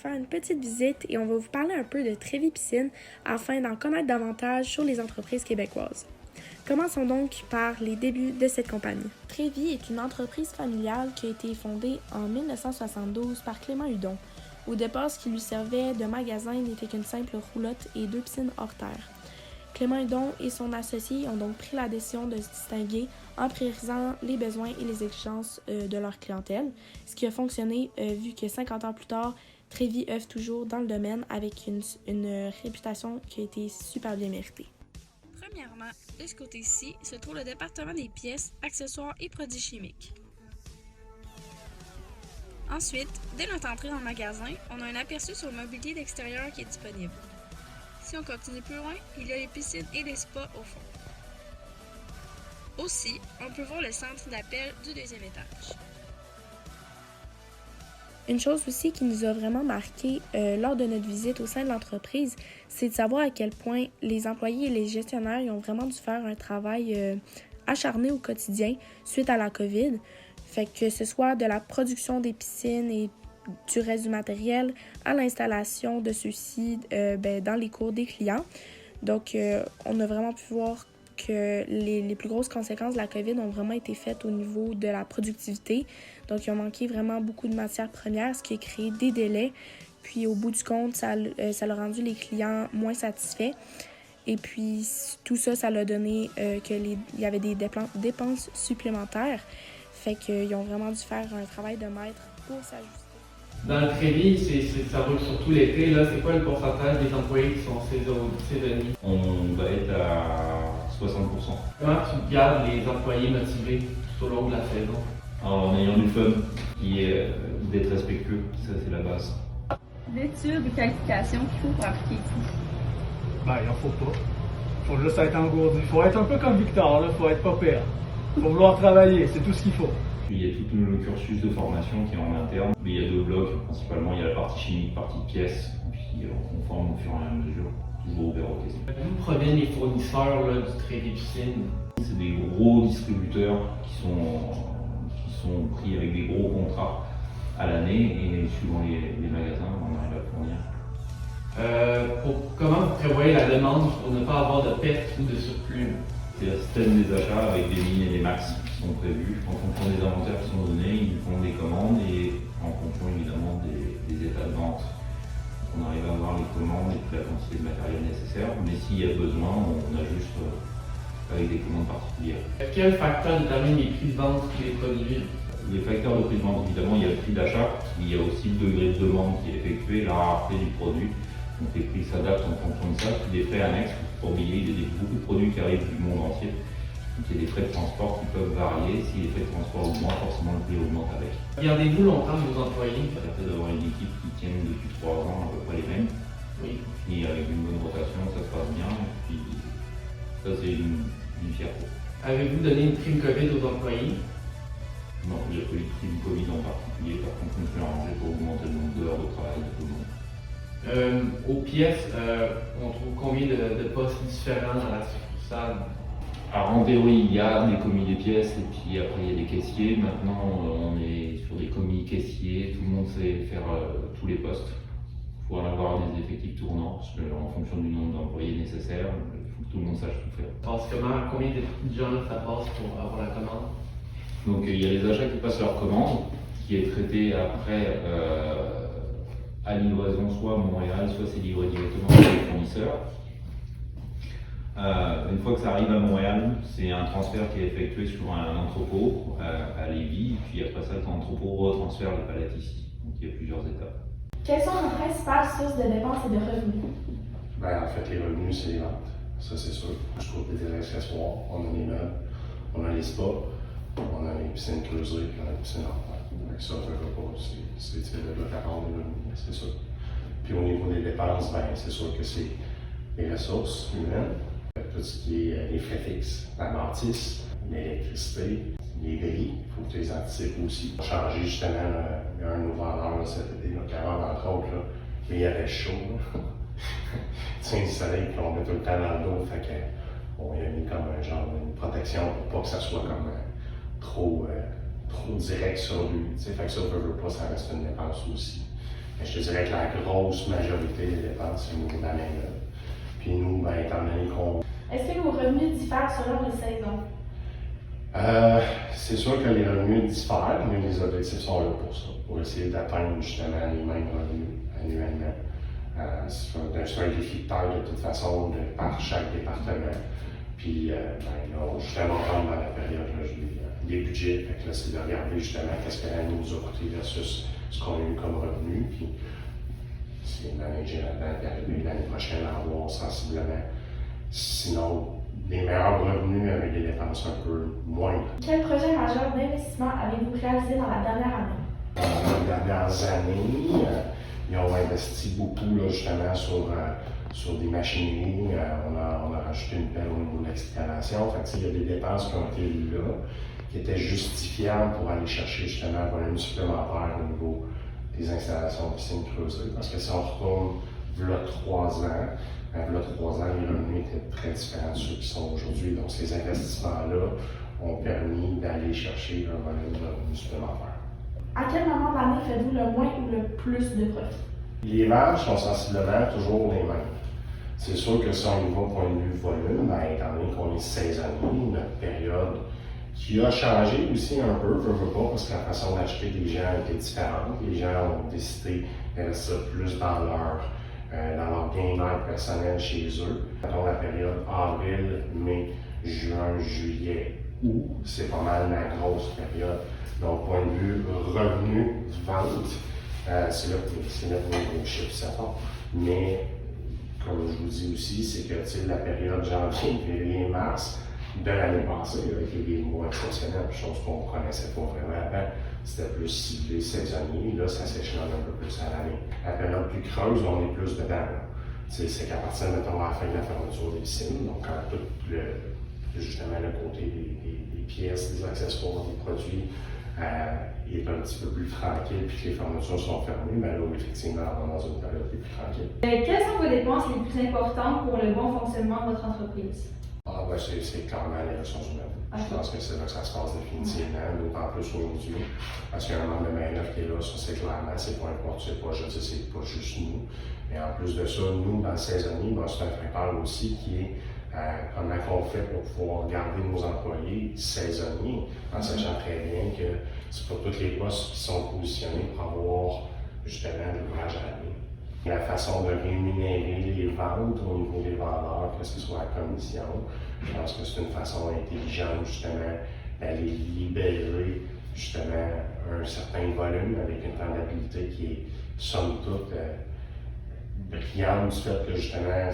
faire une petite visite et on va vous parler un peu de Trévis Piscine afin d'en connaître davantage sur les entreprises québécoises. Commençons donc par les débuts de cette compagnie. Trévis est une entreprise familiale qui a été fondée en 1972 par Clément Hudon. Au départ, ce qui lui servait de magasin n'était qu'une simple roulotte et 2 piscines hors terre. Clément Hudon et son associé ont donc pris la décision de se distinguer en priorisant les besoins et les exigences de leur clientèle, ce qui a fonctionné vu que 50 ans plus tard, Trévis œuvre toujours dans le domaine avec une réputation qui a été super bien méritée. Premièrement, de ce côté-ci se trouve le département des pièces, accessoires et produits chimiques. Ensuite, dès notre entrée dans le magasin, on a un aperçu sur le mobilier d'extérieur qui est disponible. Si on continue plus loin, il y a les piscines et les spas au fond. Aussi, on peut voir le centre d'appel du deuxième étage. Une chose aussi qui nous a vraiment marqué lors de notre visite au sein de l'entreprise, c'est de savoir à quel point les employés et les gestionnaires ils ont vraiment dû faire un travail acharné au quotidien suite à la COVID. Fait que ce soit de la production des piscines et du reste du matériel à l'installation de ceux-ci dans les cours des clients. Donc, on a vraiment pu voir que les plus grosses conséquences de la COVID ont vraiment été faites au niveau de la productivité. Donc, il a manqué vraiment beaucoup de matières premières, ce qui a créé des délais. Puis, au bout du compte, ça a rendu les clients moins satisfaits. Et puis, tout ça, ça l'a donné qu'il y avait des dépenses supplémentaires. Fait qu'ils ont vraiment dû faire un travail de maître pour s'ajuster. Dans le Trévis, ça roule surtout l'été. Là, c'est quoi le pourcentage des employés qui sont saisonniers? On va être à 60%. Comment tu gardes les employés motivés tout au long de la saison? En ayant du fun, qui est d'être respectueux, ça c'est la base. D'études et qualifications qu'il faut pour appliquer ici? Ben, il en faut pas. Faut juste être engourdi. Faut être un peu comme Victor, là. Faut être pas pire. Faut vouloir travailler, c'est tout ce qu'il faut. Puis il y a tout le cursus de formation qui est en interne. Mais il y a 2 blocs, principalement il y a la partie chimique, partie pièces. Puis on forme au fur et à mesure, toujours ouvert aux questions. D'où proviennent les fournisseurs là, du Trévis Piscine? C'est des gros distributeurs qui sont pris avec des gros contrats à l'année et suivant les magasins, on arrive à fournir. Comment vous prévoyez la demande pour ne pas avoir de perte ou de surplus? C'est le système des achats avec des lignes et des max qui sont prévus. En fonction des inventaires qui sont donnés, ils font des commandes et en fonction évidemment des états de vente. On arrive à avoir les commandes et toute la quantité de matériel nécessaire, mais s'il y a besoin, on ajuste avec des commandes particulières. Quel facteur détermine les prix de vente des produits? Les facteurs de prix de vente, évidemment, il y a le prix d'achat, il y a aussi le degré de demande qui est effectué, la rareté du produit. Donc les prix s'adaptent en fonction de ça, puis des frais annexes. Pour oublier, il y a beaucoup de produits qui arrivent du monde entier. Donc il y a des frais de transport qui peuvent varier. Si les frais de transport augmentent, forcément le prix augmente avec. Gardez-vous longtemps vos employés? Ça permet d'avoir une équipe qui tienne depuis 3 ans à peu près les mêmes. Oui. Et avec une bonne rotation, ça se passe bien. Et puis ça c'est une fierté. Avez-vous donné une prime COVID aux employés? Non, il n'y a pas eu de prime Covid en particulier. Par contre, je me suis arrangé pour augmenter le nombre d'heures de travail de tout le monde. Aux pièces, on trouve combien de postes différents dans la succursale? Alors en théorie, il y a des commis des pièces et puis après il y a des caissiers. Maintenant, on est sur des commis caissiers. Tout le monde sait faire tous les postes. Il faut en avoir des effectifs tournants parce qu'en fonction du nombre d'employés nécessaires, il faut que tout le monde sache tout faire. Combien de gens ça passe pour avoir la commande? Donc il y a les achats qui passent leur commande, qui est traité après à livraison soit à Montréal, soit c'est livré directement par les fournisseurs. Une fois que ça arrive à Montréal, c'est un transfert qui est effectué sur un entrepôt à Lévis, puis après ça, l'entrepôt retransfère les palettes ici. Donc il y a plusieurs étapes. Quelles sont nos principales sources de dépenses et de revenus? En fait, les revenus, c'est les ventes. Ça, c'est sûr. Je trouve des accessoires, on a les meubles, on a les spas, on a les piscines creusées, puis on a les piscines en terre. Donc ça, c'est de la part des revenus, c'est sûr. Puis au niveau des dépenses, c'est sûr que c'est les ressources humaines, tout ce qui est les frais fixes, la bâtisse, l'électricité, les grilles, il faut que tu les anticipes aussi. On a changé justement, il y a un nouveau vendeur cet été, Carole, entre autres, là, mais il avait chaud. Tiens du soleil, puis on met tout le temps dans le dos, fait que bon, il a mis comme un genre une protection pour pas que ça soit comme trop direct sur lui. Fait que ça, veut pas, ça reste une dépense aussi. Mais je te dirais que la grosse majorité des dépenses, c'est au niveau de la main-d'œuvre. Puis nous, ben, étant donné qu'on... Est-ce que nos revenus diffèrent selon les saisons? C'est sûr que les revenus diffèrent, mais les objectifs sont là pour ça, pour essayer d'atteindre justement les mêmes revenus annuellement. C'est un défi de taille de toute façon par chaque département. Puis, ben, là, justement, on rentre dans la période là, des budgets. Fait que là, c'est de regarder justement qu'est-ce que l'année nous a coûté versus ce qu'on a eu comme revenu. Puis, c'est manager là-dedans, puis arriver l'année prochaine à avoir sensiblement. Sinon, des meilleurs revenus avec des dépenses un peu moindres. Quel projet majeur d'investissement avez-vous réalisé dans la dernière année? Dans les dernières années, ils ont investi beaucoup là, justement sur des machineries. On a rajouté une pelle au niveau de l'excavation. Fait que, il y a des dépenses qui ont été là, qui étaient justifiables pour aller chercher justement un volume supplémentaire au niveau des installations de piscines creusées. Parce que si on retourne là 3 ans, les revenus étaient très différents de ceux qui sont aujourd'hui. Donc, ces investissements-là ont permis d'aller chercher un volume de revenus supplémentaires. À quel moment de l'année faites-vous le moins ou le plus de profit? Les marges sont sensiblement toujours les mêmes. C'est sûr que si on y va au point de vue volume, ben, étant donné qu'on est saisonnier, notre période qui a changé aussi un peu, pas, parce que la façon d'acheter des gens était différente. Les gens ont décidé d'investir plus dans leur bien-être personnel chez eux. Mettons la période avril, mai, juin, juillet, août, c'est pas mal la grosse période. Donc, point de vue revenu, vente, c'est là que les chiffres s'attendent. Mais, comme je vous dis aussi, c'est que la période janvier, février, mars de l'année passée, avec les mois exceptionnels, chose qu'on ne connaissait pas vraiment avant, c'était plus ciblé, saisonnier. Là, ça s'échelonne un peu plus à l'année. La période plus creuse, on est plus dedans. C'est qu'à partir, mettons, à la fin de la fermeture des piscines, donc quand tout justement le côté des pièces, des accessoires, des produits est un petit peu plus tranquille, puis que les fermetures sont fermées, mais là, effectivement, on est dans une période plus tranquille. Quelles sont vos dépenses les plus importantes pour le bon fonctionnement de votre entreprise? C'est clairement les ressources humaines. Je pense que c'est là que ça se passe définitivement, d'autant plus aujourd'hui, parce qu'il y a un nombre de main-d'œuvre qui est là, ça c'est clairement, c'est pas important, c'est pas juste nous. Mais en plus de ça, nous, dans le saisonnier, c'est un facteur aussi qui est comment on fait pour pouvoir garder nos employés saisonniers, en sachant très bien que c'est pas tous les postes qui sont positionnés pour avoir justement de l'ouvrage à l'année. La façon de rémunérer les ventes au niveau des vendeurs, que ce soit la commission, je pense que c'est une façon intelligente justement d'aller libérer justement un certain volume avec une rentabilité qui est somme toute brillante du fait que justement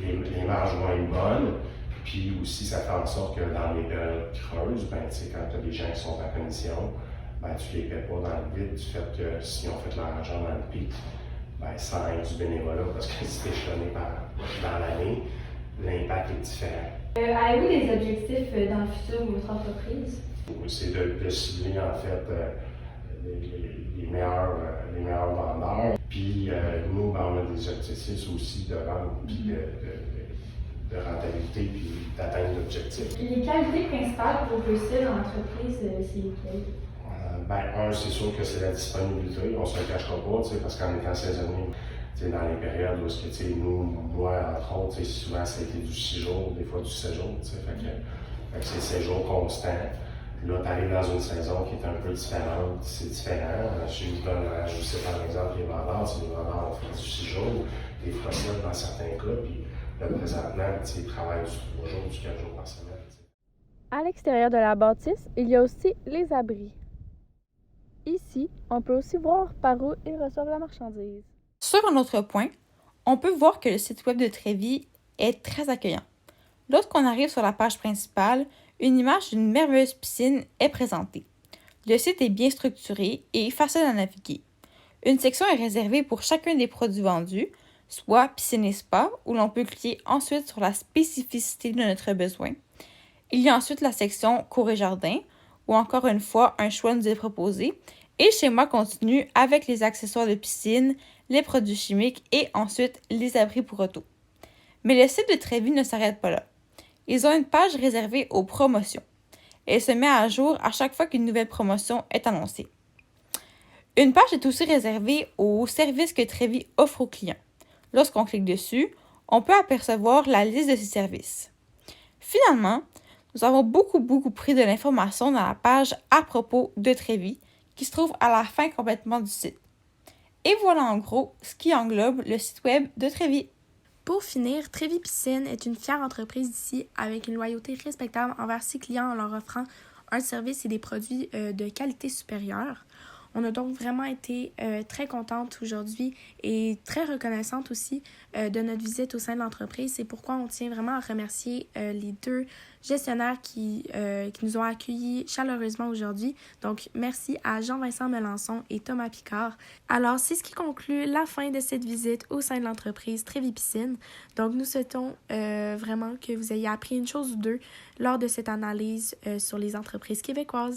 les marges vont être bonnes, puis aussi ça fait en sorte que dans les périodes creuses, ben, quand tu as des gens qui sont en commission, ben, tu les paies pas dans le vide du fait que si on fait de l'argent dans le pic, ben, sans être du bénévolat, parce que c'est échelonné dans l'année, l'impact est différent. Avez-vous des objectifs dans le futur de votre entreprise? C'est de cibler en fait les meilleurs vendeurs. Puis nous, ben, on a des objectifs aussi de vente, puis de rentabilité, puis d'atteindre l'objectif. Les qualités principales pour réussir dans l'entreprise, c'est lesquelles? C'est sûr que c'est la disponibilité, on ne se le cachera pas, parce qu'en étant saisonnier, dans les périodes où moi, entre autres, souvent ça a été du 6 jours, des fois du 7 jours, fait que c'est 7 jours constants. Là, tu arrives dans une saison qui est un peu différente, c'est différent. Je sais par exemple les vendeurs, on fait du 6 jours, des fois 7 dans certains cas, puis là, présentement, ils travaillent du 3 jours, du 4 jours par semaine. À l'extérieur de la bâtisse, il y a aussi les abris. Ici, on peut aussi voir par où ils reçoivent la marchandise. Sur un autre point, on peut voir que le site web de Trévis est très accueillant. Lorsqu'on arrive sur la page principale, une image d'une merveilleuse piscine est présentée. Le site est bien structuré et facile à naviguer. Une section est réservée pour chacun des produits vendus, soit piscine et spa, où l'on peut cliquer ensuite sur la spécificité de notre besoin. Il y a ensuite la section cours et jardin, où encore une fois, un choix nous est proposé, et le schéma continue avec les accessoires de piscine, les produits chimiques et ensuite les abris pour auto. Mais le site de Trévis ne s'arrête pas là. Ils ont une page réservée aux promotions. Elle se met à jour à chaque fois qu'une nouvelle promotion est annoncée. Une page est aussi réservée aux services que Trévi offre aux clients. Lorsqu'on clique dessus, on peut apercevoir la liste de ces services. Finalement, nous avons beaucoup pris de l'information dans la page à propos de Trévi, qui se trouve à la fin complètement du site. Et voilà en gros ce qui englobe le site web de Trévi. Pour finir, Trévi Piscine est une fière entreprise d'ici avec une loyauté respectable envers ses clients en leur offrant un service et des produits de qualité supérieure. On a donc vraiment été très contente aujourd'hui et très reconnaissante aussi de notre visite au sein de l'entreprise. C'est pourquoi on tient vraiment à remercier les 2 gestionnaires qui nous ont accueillis chaleureusement aujourd'hui. Donc, merci à Jean-Vincent Melançon et Thomas Picard. Alors, c'est ce qui conclut la fin de cette visite au sein de l'entreprise Trévi Piscine. Donc, nous souhaitons vraiment que vous ayez appris une chose ou deux lors de cette analyse sur les entreprises québécoises.